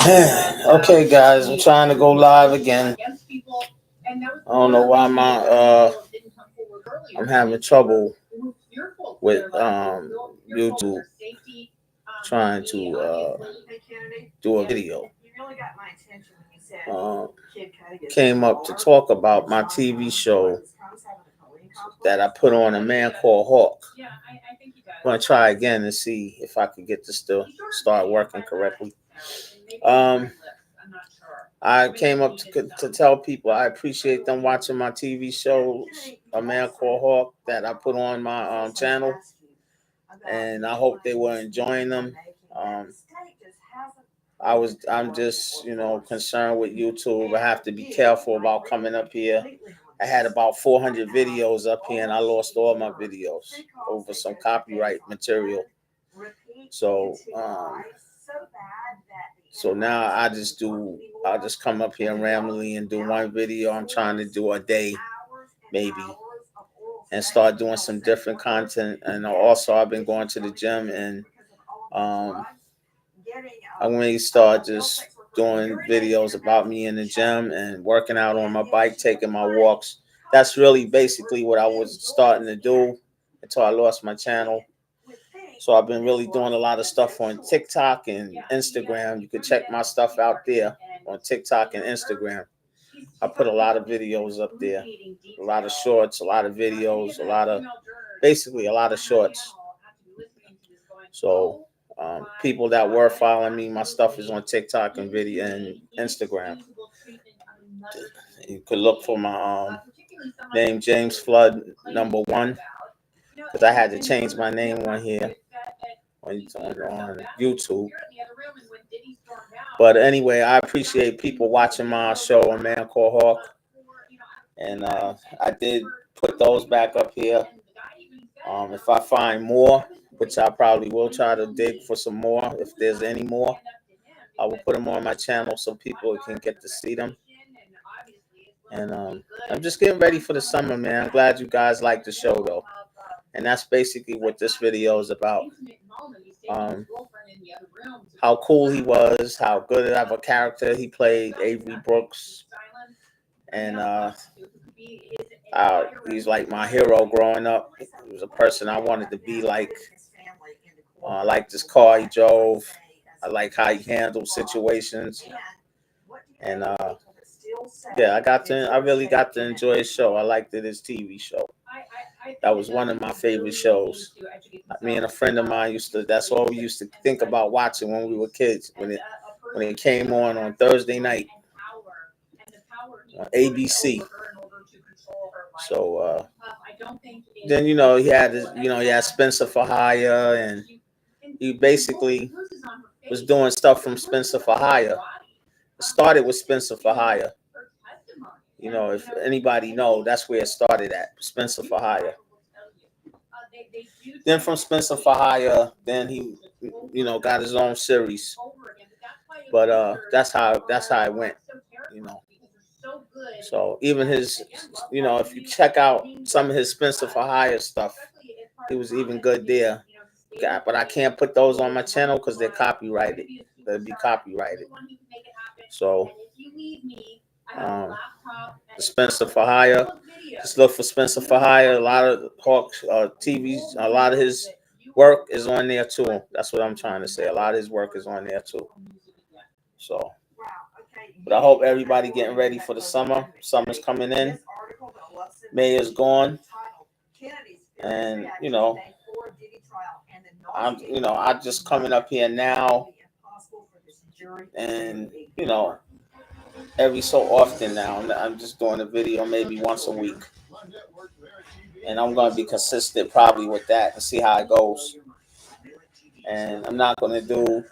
Okay, guys, I'm trying to go live again. I don't know why I'm having trouble with YouTube trying to do a video. Um, Came up to talk about my TV show that I put on, A Man Called Hawk. I'm gonna try again and see if I can get this to start working correctly. Um, I came up to tell people I appreciate them watching my TV show, A Man Called Hawk, that I put on my channel, and I hope they were enjoying them. Um, I'm just concerned with YouTube. I have to be careful about coming up here. I had about 400 videos up here, and I lost all my videos over some copyright material. So so now I'll just come up here randomly and do one video. I'm trying to do a day, maybe, and start doing some different content. And also, I've been going to the gym, and I'm going to start just doing videos about me in the gym and working out on my bike, taking my walks. That's really basically what I was starting to do until I lost my channel. So I've been really doing a lot of stuff on TikTok and Instagram. You can check my stuff out there on TikTok and Instagram. I put a lot of videos up there, a lot of shorts, a lot of videos, basically a lot of shorts. So people that were following me, my stuff is on TikTok and video and Instagram. You could look for my name, James Flood #1, because I had to change my name on here on YouTube. But anyway, I appreciate people watching my show, A Man Called Hawk, and I did put those back up here. If I find more, which I probably will try to dig for some more, if there's any more, I will put them on my channel so people can get to see them. And I'm just getting ready for the summer, man. I'm glad you guys like the show, though. And that's basically what this video is about. How cool he was, how good of a character he played, Avery Brooks. And he's like my hero growing up. He was a person I wanted to be like. I like this car he drove. I like how he handled situations. And yeah, I really got to enjoy his show. I liked it, his TV show. That was one of my favorite shows. Me and a friend of mine that's all we used to think about watching when we were kids, when it came on Thursday night on ABC. So then he had Spencer for Hire, and he basically was doing stuff from Spencer for Hire. It started with Spencer for Hire. If anybody know, that's where it started at, Spencer for Hire. Then from Spencer for Hire, then he, got his own series. But that's how it went. So even his, if you check out some of his Spencer for Hire stuff, he was even good there. Yeah, but I can't put those on my channel because they're copyrighted. They'll be copyrighted. So the Spencer for Hire. Just look for Spencer for Hire. A lot of Hawks TVs, a lot of his work is on there too. That's what I'm trying to say. A lot of his work is on there too. So, but I hope everybody getting ready for the summer. Summer's coming in. May is gone, and I'm just coming up here now, and every so often now. I'm just doing a video maybe once a week, and I'm gonna be consistent probably with that and see how it goes. And I'm not gonna do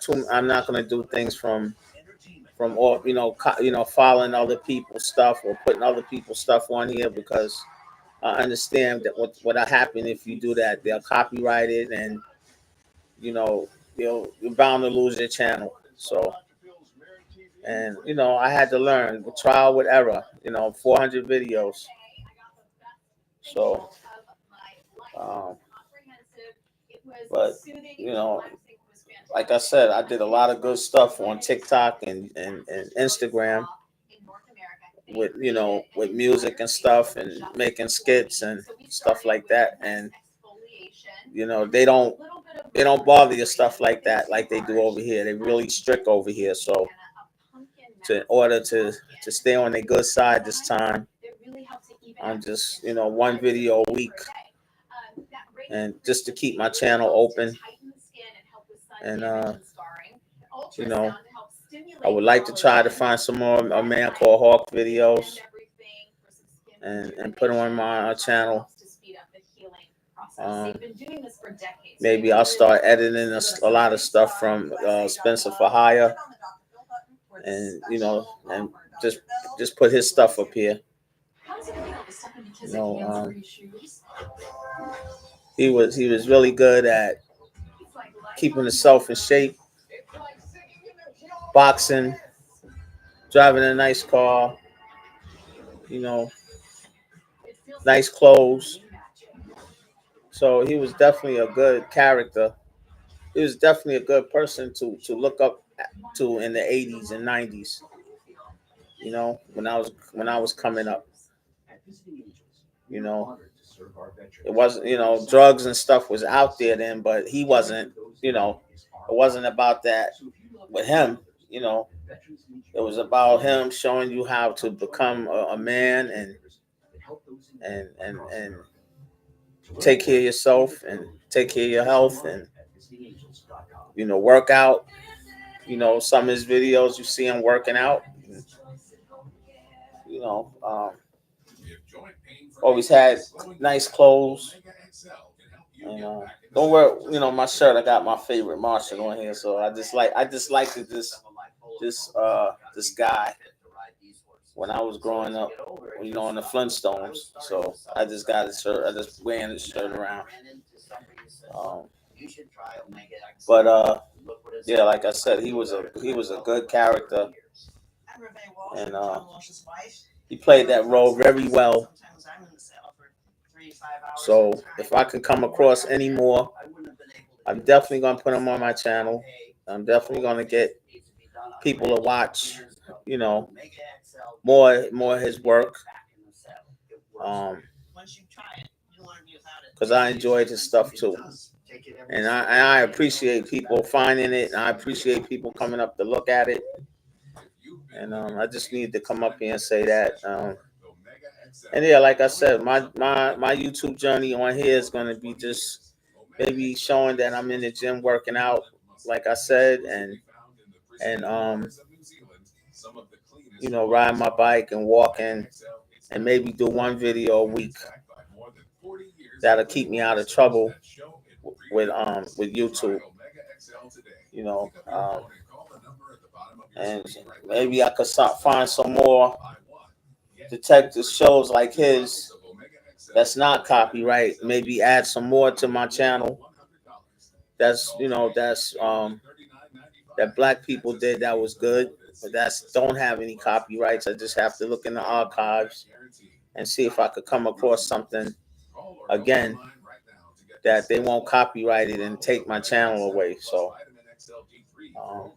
things from all following other people's stuff or putting other people's stuff on here, because I understand that what'll happen if you do that, they'll copyright it, and you're bound to lose your channel. So. And I had to learn with trial with error. 400 videos. So, um, but like I said, I did a lot of good stuff on TikTok and Instagram with with music and stuff and making skits and stuff like that. And they don't bother your stuff like that like they do over here. They really strict over here. So in order to stay on the good side this time, I'm just one video a week, and just to keep my channel open. And you know I would like to try to find some more A Man Called Hawk videos and put them on my channel. Um, Maybe I'll start editing a lot of stuff from Spencer for Hire, and and just put his stuff up here. You know, he was really good at keeping himself in shape, boxing, driving a nice car, you know, nice clothes. So he was definitely a good character. He was definitely a good person to look up to in the 80s and 90s. When I was coming up, you know, it wasn't, drugs and stuff was out there then, but he wasn't, it wasn't about that with him. You know, it was about him showing you how to become a man and take care of yourself and take care of your health and work out. Some of his videos you see him working out. You know, always had nice clothes. And don't wear, my shirt. I got my favorite Martian on here, so I just liked this guy when I was growing up, in the Flintstones. So I just got his shirt. I just wearing his shirt around. Um, but yeah, like I said, he was a good character, and he played that role very well. So if I can come across any more, I'm definitely gonna put him on my channel. I'm definitely gonna get people to watch, you know, more of his work. Um, because I enjoyed his stuff too, and I appreciate people finding it, and I appreciate people coming up to look at it. And I just need to come up here and say that. And yeah, like I said, my YouTube journey on here is gonna be just maybe showing that I'm in the gym working out, like I said, and riding my bike and walking, and maybe do one video a week. That'll keep me out of trouble with YouTube. You know, and maybe I could find some more detective shows like his that's not copyright. Maybe add some more to my channel. That's that black people did that was good, but that's don't have any copyrights. I just have to look in the archives and see if I could come across something again that they won't copyright it and take my channel away. So um,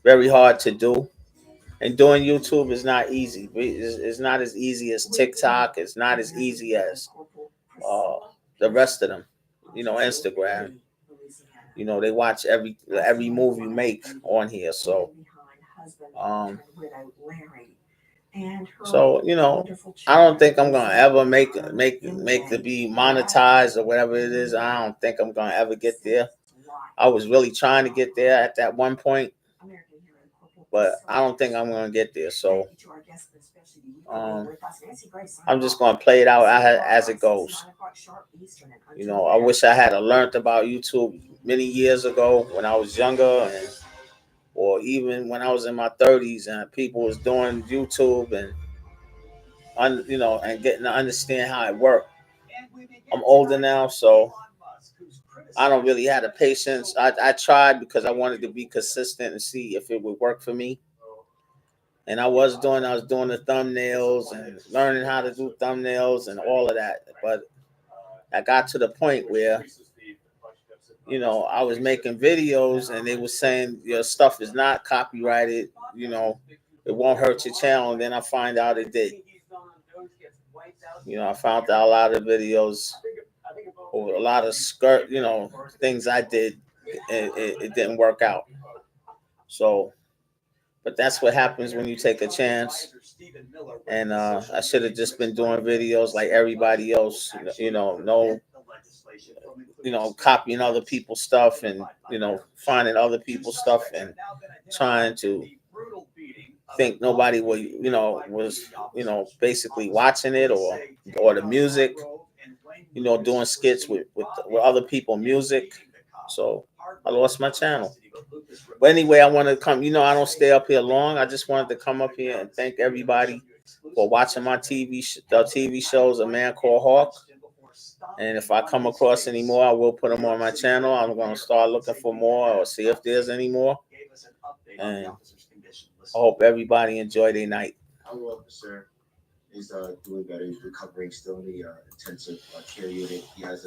very hard to do. And doing YouTube is not easy. It's not as easy as TikTok. It's not as easy as uh, the rest of them. Instagram. They watch every move you make on here. Um, so I don't think I'm gonna ever make to be monetized or whatever it is. I don't think I'm gonna ever get there. I was really trying to get there at that one point, but I don't think I'm gonna get there. So um, I'm just gonna play it out as it goes. I wish I had learned about YouTube many years ago when I was younger, or even when I was in my 30s and people was doing YouTube and getting to understand how it worked. I'm older now, so I don't really have the patience. I tried because I wanted to be consistent and see if it would work for me. And I was doing the thumbnails and learning how to do thumbnails and all of that. But I got to the point where I was making videos and they were saying your stuff is not copyrighted, it won't hurt your channel. And then I find out it did. I found out a lot of videos or a lot of things I did, it didn't work out. So, but that's what happens when you take a chance. And I should have just been doing videos like everybody else, no, copying other people's stuff and, finding other people's stuff and trying to think nobody was, basically watching it or the music, doing skits with other people music. So I lost my channel. But anyway, I want to come, I don't stay up here long. I just wanted to come up here and thank everybody for watching my TV shows, A Man Called Hawk. And if I come across any more, I will put them on my channel. I'm going to start looking for more or see if there's any more. And I hope everybody enjoy their night. Our officer is doing better. He's recovering still in the intensive care unit. He has